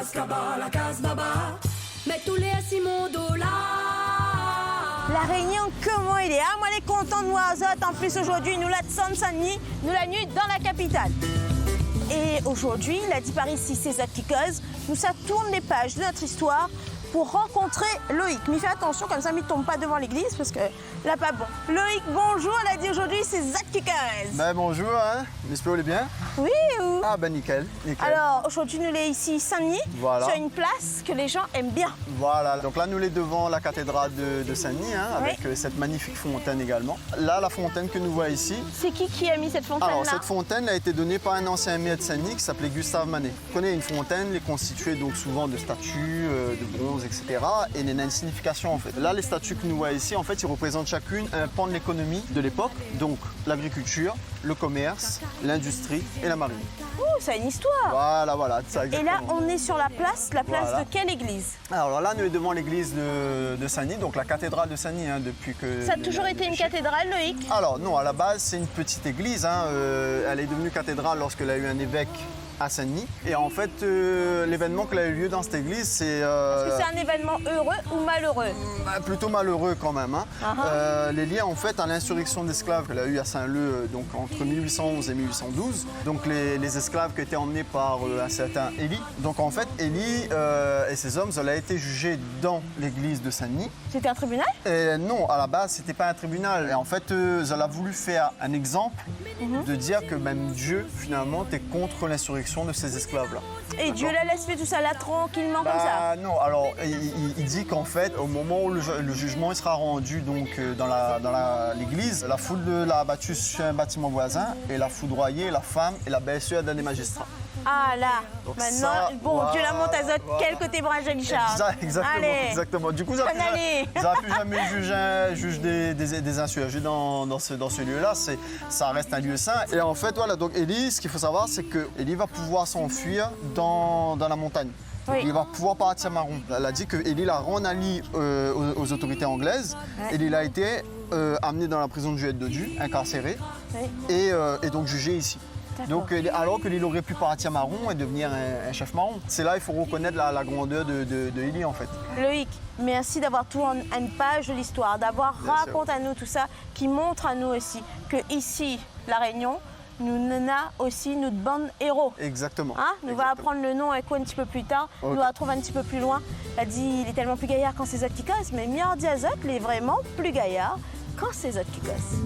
Cascaba, la Casbaba, mais tous les Simon Dola. La Réunion, comment il est? Ah, moi, elle est contente de voir Azot. En plus, aujourd'hui, nous la Saint-Denis, nous la nuit dans la capitale. Et aujourd'hui, il a dit par ici, c'est Zot qui cause. Nous, ça tourne les pages de notre histoire pour rencontrer Loïc. Mais fais attention, comme ça, il ne tombe pas devant l'église, parce que là, pas bon. Loïc, bonjour, elle a dit aujourd'hui, c'est Zot qui cause. Ben bonjour, hein. J'espère que vous allez bien. Oui, ou? Ah ben nickel, nickel. Alors, aujourd'hui, nous sommes ici, Saint-Denis, Voilà. sur une place que les gens aiment bien. Voilà, donc là nous sommes devant la cathédrale de Saint-Denis, hein, avec cette magnifique fontaine également. Là, la fontaine que nous voyons ici. C'est qui a mis cette fontaine-là? Alors cette fontaine a été donnée par un ancien maire de Saint-Denis qui s'appelait Gustave Manet. Vous connaissez une fontaine, elle est constituée donc souvent de statues, de bronze, etc. Et elle a une signification en fait. Là, les statues que nous voyons ici, en fait, ils représentent chacune un pan de l'économie de l'époque, donc l'agriculture, le commerce, l'industrie et la marine. Ouh, ça a une histoire. Voilà, ça Et exactement. là, on est sur la place Voilà. de quelle église? Alors là, nous sommes devant l'église de Saint-Denis, donc la cathédrale de Saint-Denis, hein, depuis que... Ça a toujours été une cathédrale, Loïc? Alors non, à la base, c'est une petite église. Hein, elle est devenue cathédrale lorsqu'elle a eu un évêque à Saint-Denis. Et en fait, l'événement qui a eu lieu dans cette église, c'est... Est-ce que c'est un événement heureux ou malheureux? Plutôt malheureux quand même. Hein. Les liens en fait à l'insurrection d'esclaves qu'elle a eu à Saint-Leu donc entre 1811 et 1812. Donc les esclaves qui étaient emmenés par un certain Élie. Donc en fait, Élie et ses hommes, elle a été jugée dans l'église de Saint-Denis. C'était un tribunal? Et non, à la base, c'était pas un tribunal. Et en fait, elle a voulu faire un exemple de dire que même Dieu, finalement, était contre l'insurrection de ces esclaves-là. Et Dieu la laisse faire tout ça là tranquillement comme ça? Non, alors il dit qu'en fait, au moment où le jugement il sera rendu donc, dans l'église, la foule l'a battu sur un bâtiment voisin et l'a foudroyé, la femme et la belle-sœur d'un des magistrats. Ah là, Donc maintenant, ça, bon, voilà, Dieu la monte à Zot, quel côté branche Richard? Exactement. Du coup, ça n'a plus jamais juge des insurgés dans ce lieu-là. Ça reste un lieu saint. Et en fait, voilà, donc Élie, ce qu'il faut savoir, c'est que Élie va pouvoir s'enfuir dans la montagne. Donc, il va pouvoir partir marron. Elle a dit que Élie l'a rendu aux autorités anglaises. Élie a été amené dans la prison de Juet-Dodu, incarcéré, et donc jugé ici. Donc, alors que l'île aurait pu partir marron et devenir un chef marron. C'est là qu'il faut reconnaître la grandeur de Élie en fait. Loïc, merci d'avoir tout en une page de l'histoire, d'avoir raconté à nous tout ça, qui montre à nous aussi que ici, la Réunion, nous avons aussi notre bande héros. Exactement. Hein, nous va apprendre le nom avec quoi un petit peu plus tard, nous va trouver un petit peu plus loin. Elle a dit il est tellement plus gaillard quand c'est Zot qui cause, mais Miardi Azot, il est vraiment plus gaillard quand c'est Zot qui cause.